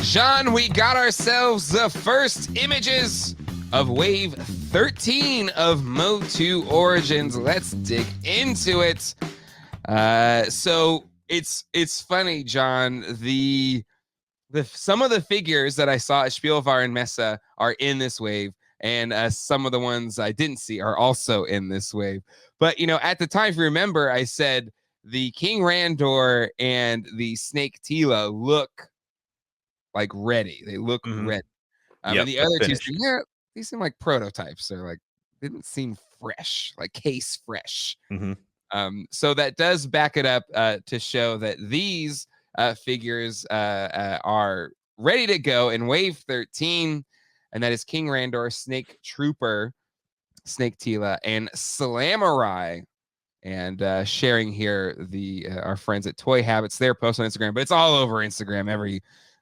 John, we got ourselves the first images of Wave 13 of MOTU Origins. Let's dig into it. So it's funny, John. Some of the figures that I saw at Spielwarenmesse are in this wave, and some of the ones I didn't see are also in this wave. But, you know, at the time, if you remember, I said the King Randor and the Snake Teela look like ready. They look ready. And the other two seem, these seem like prototypes. They're like, didn't seem fresh, like case fresh. So that does back it up to show that these figures are ready to go in Wave 13, and that is King Randor, Snake Trooper, Snake Teela, and Slammerai. And sharing here our friends at Toy Habits, their post on Instagram, but it's all over Instagram.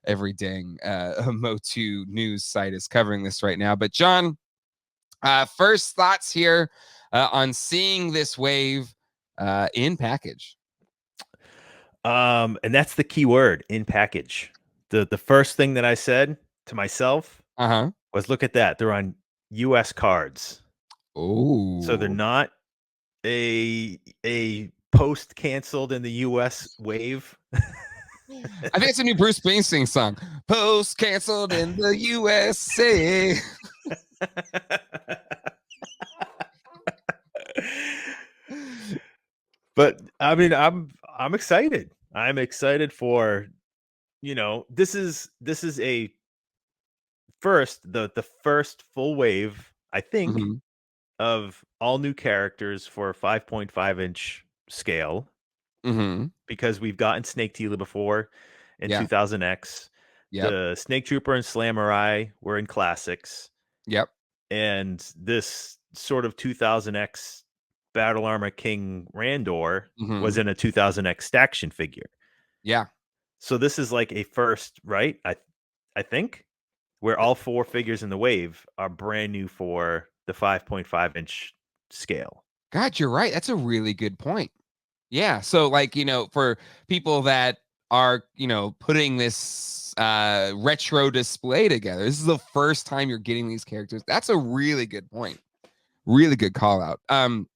Every dang MOTU news site is covering this right now. But John, first thoughts here on seeing this wave in package. And that's the key word, in package. The first thing that I said to myself was, look at that. They're on US cards. Oh. So they're not a post canceled in the US wave. I think it's a new Bruce Springsteen song. Post canceled in the USA. But I mean, I'm excited. I'm excited for, you know, this is a the first full wave, I think, of all new characters for a 5.5-inch scale. Because we've gotten Snake Teela before in 2000X. The Snake Trooper and Slammerai were in classics. And this sort of 2000X Battle Armor King Randor was in a 2000X Staction figure. So this is like a first, right? I think, where all four figures in the wave are brand new for the 5.5-inch scale. God, you're right. That's a really good point. Yeah. So, like, you know, for people that are, you know, putting this retro display together, this is the first time you're getting these characters. That's a really good point. Really good call out.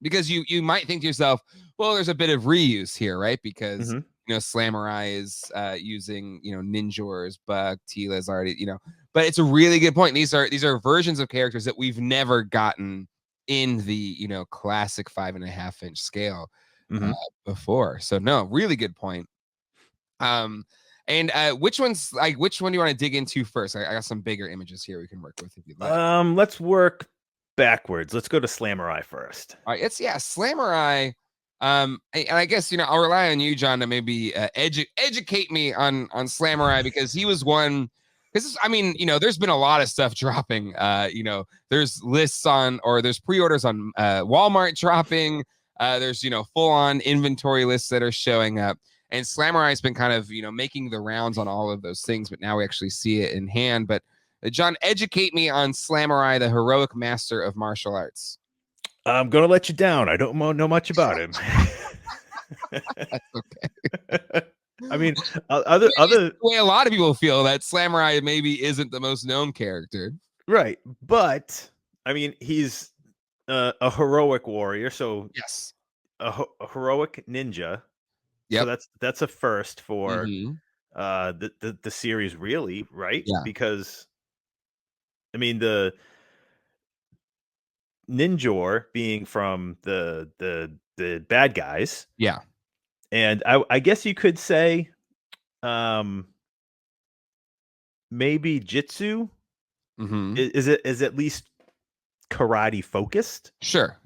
Because you might think to yourself, well, there's a bit of reuse here, right? Because you know, Slammerai is using, you know, Ninja's Buck, Teela is already, you know, but it's a really good point. These are versions of characters that we've never gotten in the, you know, classic 5.5-inch scale before. So no, really good point. And which one do you want to dig into first? I got some bigger images here we can work with if you'd like. Let's work backwards. Let's go to Slammerai first. All right, Slammerai. And I guess, you know, I'll rely on you, John, to maybe educate me on Slammerai, because he was one. Because I mean, you know, there's been a lot of stuff dropping. You know, there's lists there's pre-orders on Walmart dropping. There's, you know, full-on inventory lists that are showing up. And Slammerai has been kind of, you know, making the rounds on all of those things, but now we actually see it in hand. But John, educate me on Slammerai, the heroic master of martial arts. I'm going to let you down. I don't know much about him. That's okay. I mean, other the way a lot of people feel that Slammerai maybe isn't the most known character. Right. But I mean, he's a heroic warrior. So yes, a heroic ninja. So that's a first for the series, really, right? Because I mean, the Ninjor being from the bad guys, and I guess you could say, maybe Jitsu is at least karate focused. Sure,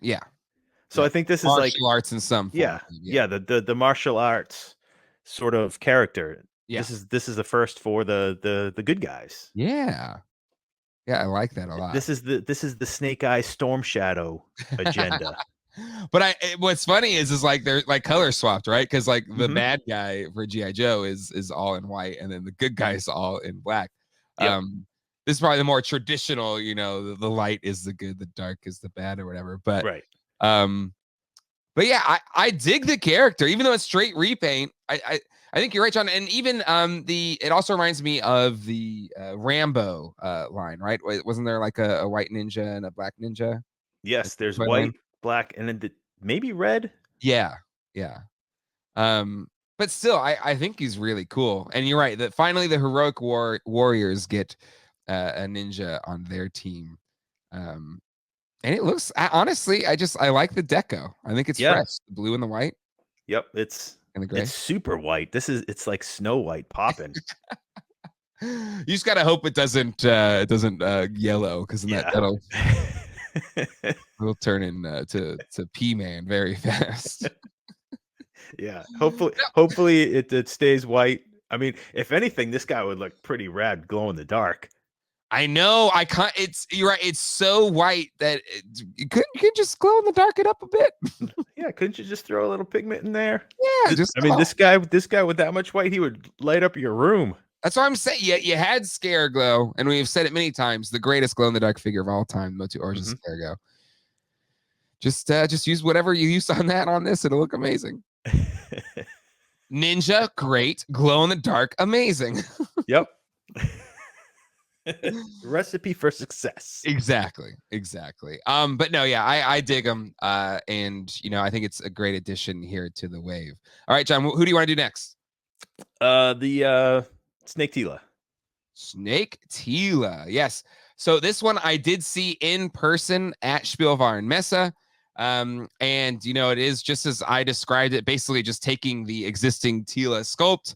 So I think this is martial like arts in some form. The martial arts sort of character. This is the first for the good guys. Yeah, I like that a lot. This is the Snake Eye Storm Shadow agenda. But what's funny is like they're like color swapped, right? Because like the bad guy for G.I. Joe is all in white, and then the good guy's all in black. This is probably the more traditional, you know, the light is the good, the dark is the bad, or whatever. But but yeah, I dig the character, even though it's straight repaint. I think you're right, John. And even it also reminds me of the Rambo line, right? Wasn't there like a white ninja and a black ninja? Yes, there's Toyland? white, black, and then maybe red. Yeah, yeah. But still, I think he's really cool. And you're right that finally the heroic warriors get a ninja on their team. And it looks honestly, I like the deco. I think it's Yeah. fresh, the blue and the white Yep. It's and the gray. super white. It's like Snow White popping. You just gotta hope it doesn't yellow because then Yeah. it'll turn in to P-Man very fast. Yeah. Hopefully it stays white. I mean, if anything, this guy would look pretty rad glow in the dark. I know. I can't. You're right. It's so white that you could just glow in the dark it up a bit. Yeah, couldn't you just throw a little pigment in there? Yeah, just I mean, this guy with that much white, he would light up your room. that's what I'm saying. You had Scare Glow, and we've said it many times, the greatest glow in the dark figure of all time, MOTU Origins Scare Glow. Just use whatever you use on that on this, it'll look amazing. Ninja, great. Glow in the dark, amazing. Yep. Recipe for success. Exactly. But no, yeah, I dig them. And I think it's a great addition here to the wave. All right, John, who do you want to do next? The Snake Tila. Snake Teela. Yes. So this one I did see in person at Spielwarenmesse. And it is just as I described it, basically just taking the existing Teela sculpt,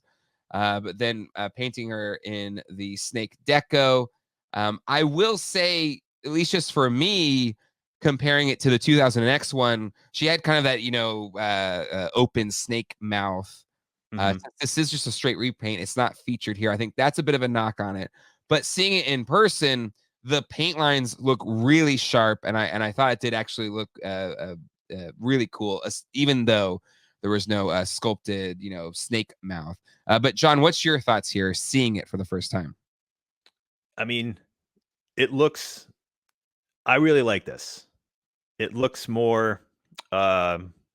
but then painting her in the snake deco. I will say, at least just for me, comparing it to the 2000X one, she had kind of that, open snake mouth. This is just a straight repaint. It's not featured here. I think that's a bit of a knock on it. But seeing it in person, the paint lines look really sharp, and I thought it did actually look really cool, even though there was no sculpted, snake mouth. But John, what's your thoughts here, seeing it for the first time? I mean, it looks. I really like this. It looks more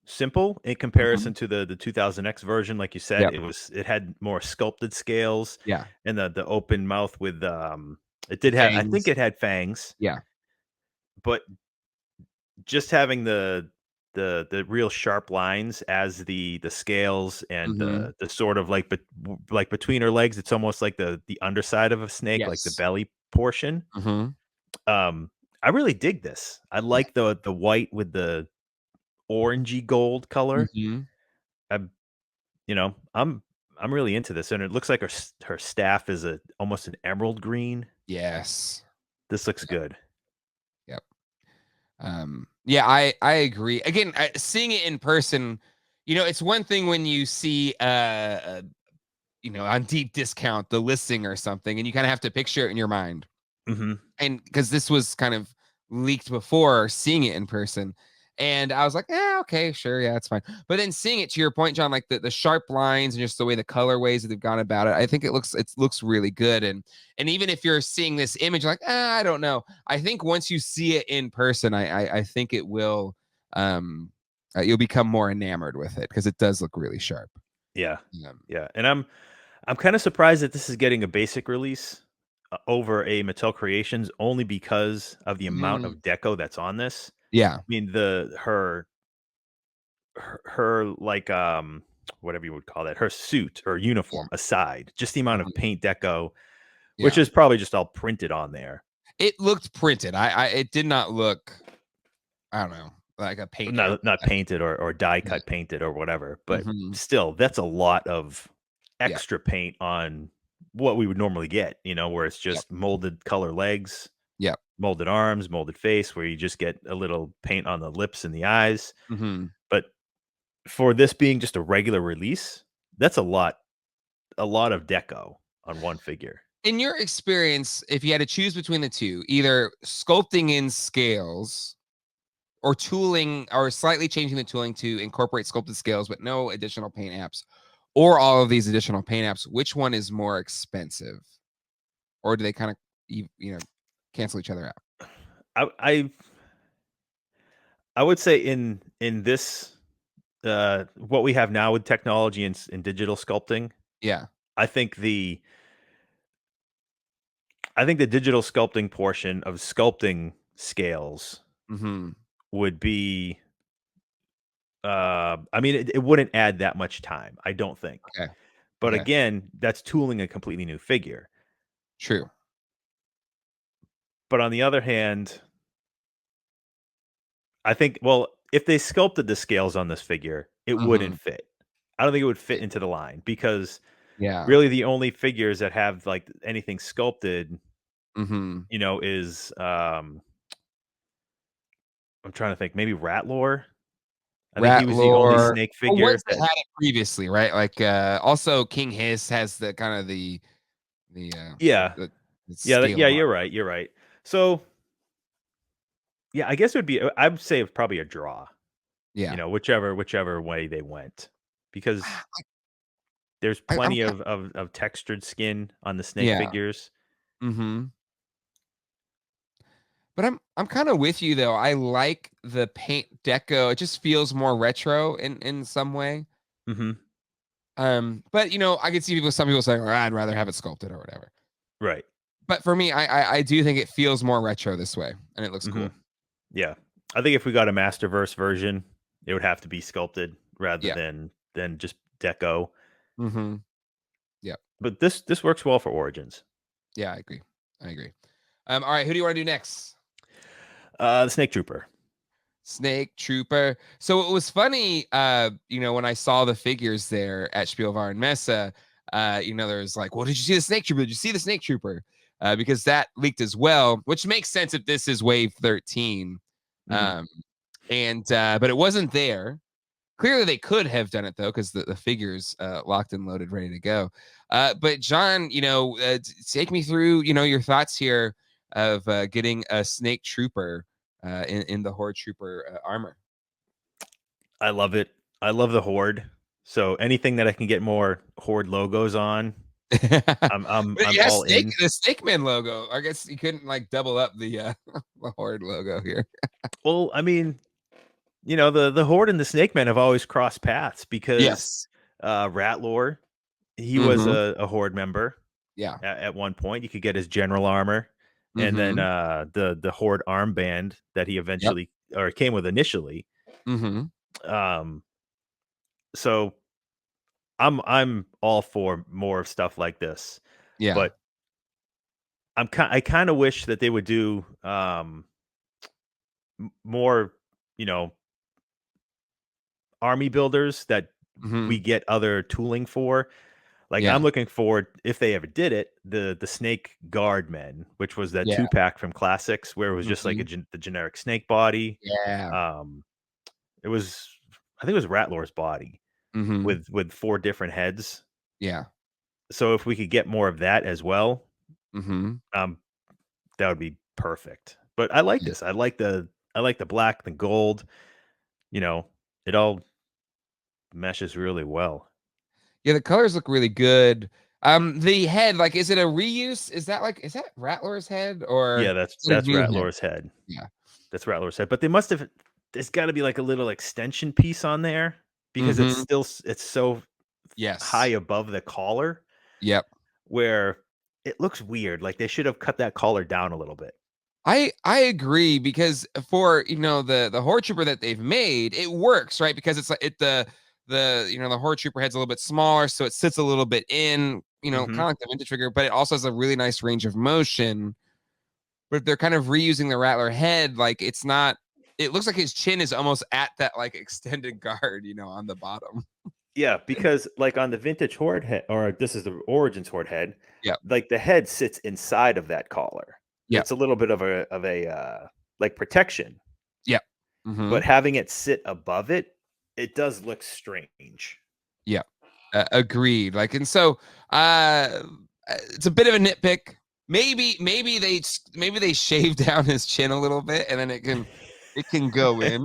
simple in comparison to the 2000X version. Like you said, Yep. it had more sculpted scales. Yeah. And the open mouth with it did have, I think Fangs. it had fangs. Yeah. But just having the real sharp lines as the scales and Mm-hmm. the sort of like like between her legs, it's almost like the underside of a snake, like the Yes. belly portion. Mm-hmm. I really dig this. I Yeah. like the white with the orangey gold color. Mm-hmm. I'm I'm really into this, and it looks like her staff is almost an emerald green. Yes. This looks good. Yep. Yeah, I agree. Again, seeing it in person, it's one thing when you see on deep discount the listing or something, and you kind of have to picture it in your mind. Mhm. And because this was kind of leaked before seeing it in person, and I was like, yeah, okay, sure, yeah, it's fine. But then seeing it, to your point, John, like the sharp lines and just the way the colorways that they've gone about it, I think it looks really good. And even if you're seeing this image, like, I don't know, I think once you see it in person, I think it will, you'll become more enamored with it because it does look really sharp. Yeah. Yeah. Yeah, and I'm kinda surprised that this is getting a basic release over a Mattel Creations only because of the amount Mhm. of deco that's on this. Yeah. I mean, her like, whatever you would call that, her suit or Yeah. uniform aside, just the amount of Mhm. paint deco, which Yeah. is probably just all printed on there. It looked printed. It did not look, I don't know, like a paint Not airbrushed. painted or die Yeah. cut painted or whatever, but Mhm. still, that's a lot of Yeah. extra paint on what we would normally get, where it's Yep. just molded color legs, Yep. molded arms, molded face, where you just get a little paint on the lips and the eyes. Mhm. But for this being just a regular release, that's a lot of deco on one figure. In your experience, if you had to choose between the two, either sculpting in scales or tooling or slightly changing the tooling to incorporate sculpted scales but no additional paint apps, or all of these additional paint apps, which one is more expensive? Or do they kind of cancel each other out? I I I would say in this what we have now with technology and digital sculpting. Yeah. I think the digital sculpting portion of sculpting scales would be I mean, it wouldn't add that much time, I don't think. Okay. But Okay. again, that's tooling a completely new figure. True. But on the other hand, I think, well, if they sculpted the scales on this figure, it wouldn't fit. I don't think it would fit into the line because Yeah. really the only figures that have like anything sculpted, is I'm trying to think, maybe Ratlore. I think he was the only Ratlore. snake Well, figure ones that had it previously, right? Like also King Hiss has the kind of the yeah. the Yeah, scale on. you're right. So, yeah, I guess it would be I would say probably a draw. Yeah. Whichever way they went. Because there's I'm plenty of textured skin on the snake yeah. figures. Mm-hmm. But I'm kind of with you though. I like the paint deco. It just feels more retro in some way. Mhm. But I could see some people saying, I'd rather have it sculpted or whatever. Right. But for me, I do think it feels more retro this way, and it looks cool. Yeah. I think if we got a Masterverse version, it would have to be sculpted rather Yeah. than just deco. Yeah. But this works well for Origins. Yeah, I agree. All right, who do you want to do next? The Snake Trooper. Snake Trooper. So it was funny, when I saw the figures there at Spielwarenmesse, there was like, well, did you see the Snake Trooper? Did you see the Snake Trooper? Because that leaked as well, which makes sense if this is Wave 13. But it wasn't there. Clearly, they could have done it though, because the figures locked and loaded, ready to go. But John, take me through, your thoughts here of getting a Snake Trooper in the Horde Trooper armor. I love it. I love the Horde. So anything that I can get more Horde logos on, I'm all in. The Snake Man logo. I guess you couldn't like double up the the Horde logo here. Well, I mean, the Horde and the Snake Man have always crossed paths because Yes. Ratlore, he was a Horde member. Yeah. At one point, you could get his general armor, and then the Horde armband that he eventually or came with initially. So I'm all for more of stuff like this. Yeah. But I kind of wish that they would do more, army builders that we get other tooling for. Like I'm looking forward, if they ever did it, the Snake Guardmen, which was that 2-pack from Classics where it was just like the generic snake body. Yeah. It was, I think it was Ratlore's body with 4 different heads. Yeah. So if we could get more of that as well, that would be perfect. But I like this. I like the black, the gold. It all meshes really well. Yeah, the colors look really good. The head, like, is it a reuse? Is that Rattler's head or Yeah, that's Ratlore's head. Yeah. That's Rattlore's head. But they must have there's got to be like a little extension piece on there because it's so high above the collar. Yep. Where it looks weird. Like they should have cut that collar down a little bit. I agree because for the Horde Trooper that they've made, it works, right? Because it's like the Horde Trooper head's a little bit smaller, so it sits a little bit in, kind of like the vintage figure, but it also has a really nice range of motion. But if they're kind of reusing the Rattler head, like it looks like his chin is almost at that like extended guard, on the bottom. Yeah, because like on the vintage Horde head, or this is the Origins Horde head, yeah, like the head sits inside of that collar. Yeah. It's a little bit of a like protection. Yeah. But having it sit above it, it does look strange. Yeah. Agreed. Like, and so it's a bit of a nitpick. Maybe they shave down his chin a little bit and then it can go in.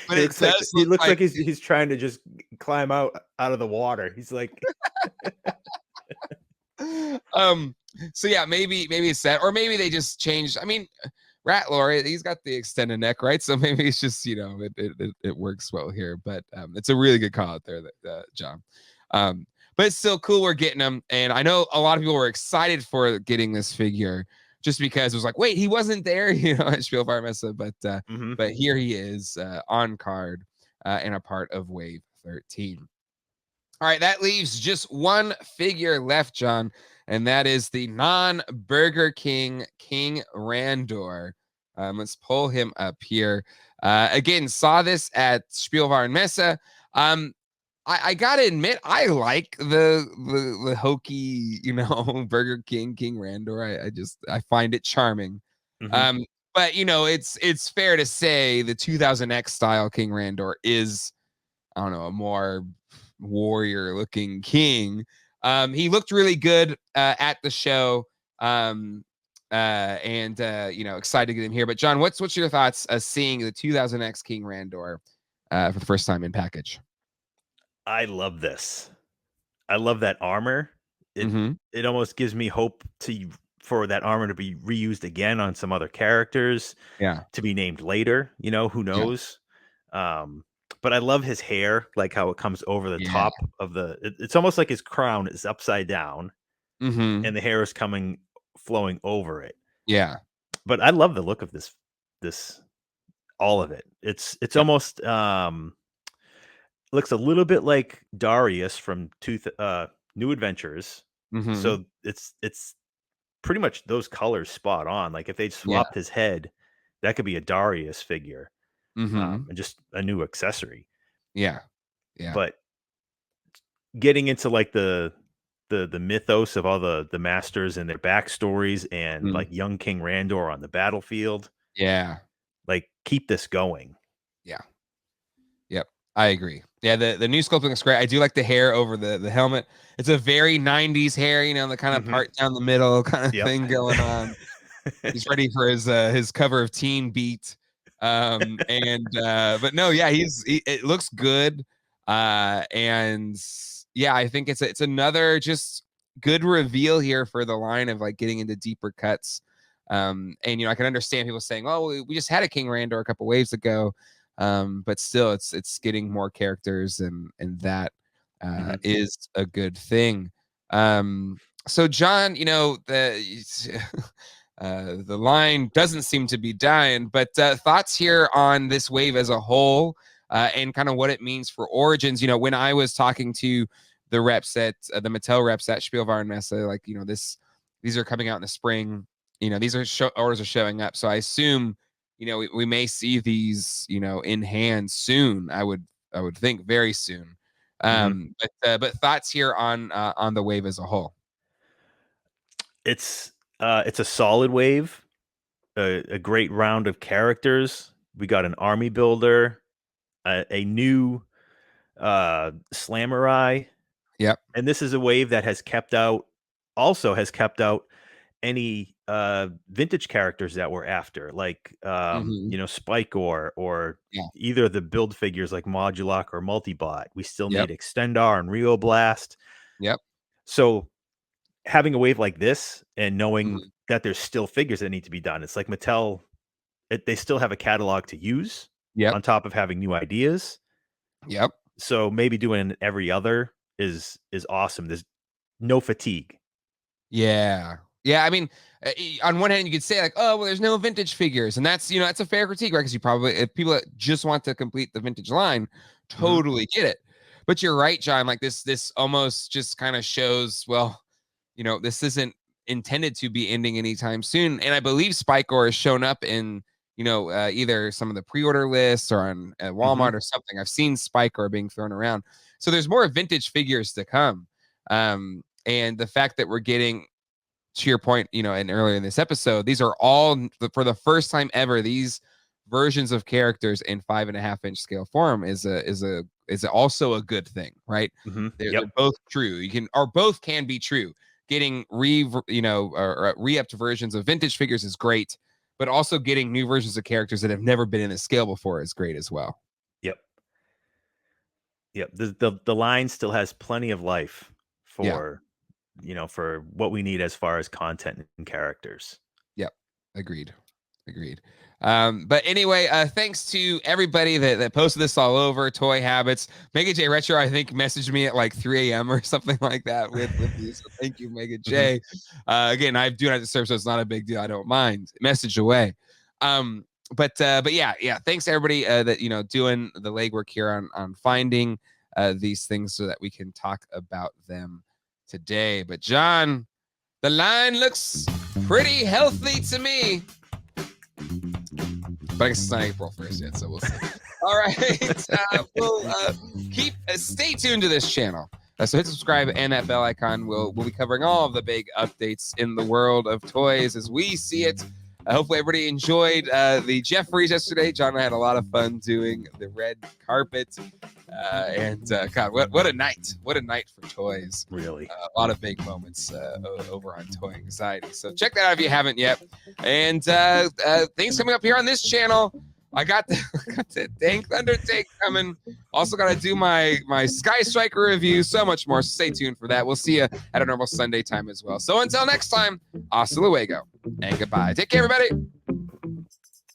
But he looks like he's trying to just climb out of the water. He's like so yeah, maybe it's that, or maybe they just changed. I mean, Ratlore, he's got the extended neck, right? So maybe it's just, it works well here. But it's a really good call out there, John. But it's still cool we're getting them. And I know a lot of people were excited for getting this figure just because it was like, wait, he wasn't there, at Spielwarenmesse. But here he is on card and a part of Wave 13. All right, that leaves just one figure left, John, and that is the non-Burger King King Randor. Let's pull him up here. Again, saw this at Spielwarenmesse. I gotta admit, I like the hokey, Burger King King Randor. I find it charming. But it's fair to say the 2000X style King Randor is, I don't know, a more warrior looking king. He looked really good at the show. Excited to get him here. But John, what's your thoughts seeing the 2000X King Randor for the first time in package? I love this. I love that armor. It almost gives me hope for that armor to be reused again on some other characters. Yeah. To be named later, who knows? Yeah. But I love his hair, like how it comes over the top of it's almost like his crown is upside down and the hair is flowing over it. Yeah. But I love the look of this all of it. It's almost looks a little bit like Darius from New Adventures. So it's pretty much those colors spot on. Like if they swapped his head, that could be a Darius figure. And just a new accessory. Yeah. But getting into like the mythos of all the masters and their backstories and like young King Randor on the battlefield. Yeah. Like keep this going. Yeah. Yep. I agree. Yeah, the new sculpting looks great. I do like the hair over the helmet. It's a very 90s hair, the kind of part down the middle kind of thing going on. He's ready for his cover of Teen Beat. But no, yeah, it looks good. And yeah, I think it's another just good reveal here for the line of like getting into deeper cuts. And I can understand people saying, "Oh, we just had a King Randor a couple waves ago." But still it's getting more characters and that is a good thing. So John, the line doesn't seem to be dying, but thoughts here on this wave as a whole and kind of what it means for Origins. When I was talking to the reps at the Mattel reps at Spielwarenmesse, like, these are coming out in the spring. These orders are showing up. So I assume, we may see these, in hand soon. I would think very soon. But thoughts here on the wave as a whole. It's a solid wave, a great round of characters. We got an army builder, a new Slammerai. Yep. And this is a wave that has kept out any vintage characters that we're after, like Spike or either the build figures like Modulok or Multibot. We still need Extendar and Rio Blast. Yep. So having a wave like this and knowing that there's still figures that need to be done, it's like Mattel, they still have a catalog to use on top of having new ideas. Yep. So maybe doing every other is awesome. There's no fatigue. Yeah. Yeah. I mean, on one hand, you could say like, oh, well, there's no vintage figures. And that's, that's a fair critique, right? Because if people that just want to complete the vintage line, totally get it. But you're right, John. Like this almost just kind of shows, well, this isn't intended to be ending anytime soon. And I believe Spikor has shown up in, either some of the pre-order lists or on Walmart or something. I've seen Spikor being thrown around. So there's more vintage figures to come. And the fact that we're getting, to your point, and earlier in this episode, these are all for the first time ever. These versions of characters in 5.5-inch scale form is also a good thing, right? They're both true. Both can be true. Getting re-upped versions of vintage figures is great, but also getting new versions of characters that have never been in the scale before is great as well. Yep. The line still has plenty of life for for what we need as far as content and characters. Yep. Agreed. Agreed. But anyway, thanks to everybody that posted this all over. Toy Habits. Mega J Retro, I think, messaged me at like 3 a.m. or something like that with these. So thank you, Mega J. Again, I do not disturb, so it's not a big deal. I don't mind. Message away. But yeah. Thanks everybody that doing the legwork here on finding these things so that we can talk about them today. But John, the line looks pretty healthy to me. But I guess it's not April 1st yet, so we'll see. All right. We'll stay tuned to this channel. So hit subscribe and that bell icon. We'll be covering all of the big updates in the world of toys as we see it. Hopefully everybody enjoyed the Jeffries yesterday. John and I had a lot of fun doing the red carpet. God, what a night. What a night for toys. Really. A lot of big moments over on Toy Anxiety. So check that out if you haven't yet. And things coming up here on this channel. I got the dang Thunder Tank coming. Also got to do my Sky Striker review. So much more. So stay tuned for that. We'll see you at a normal Sunday time as well. So until next time, hasta luego and goodbye. Take care, everybody.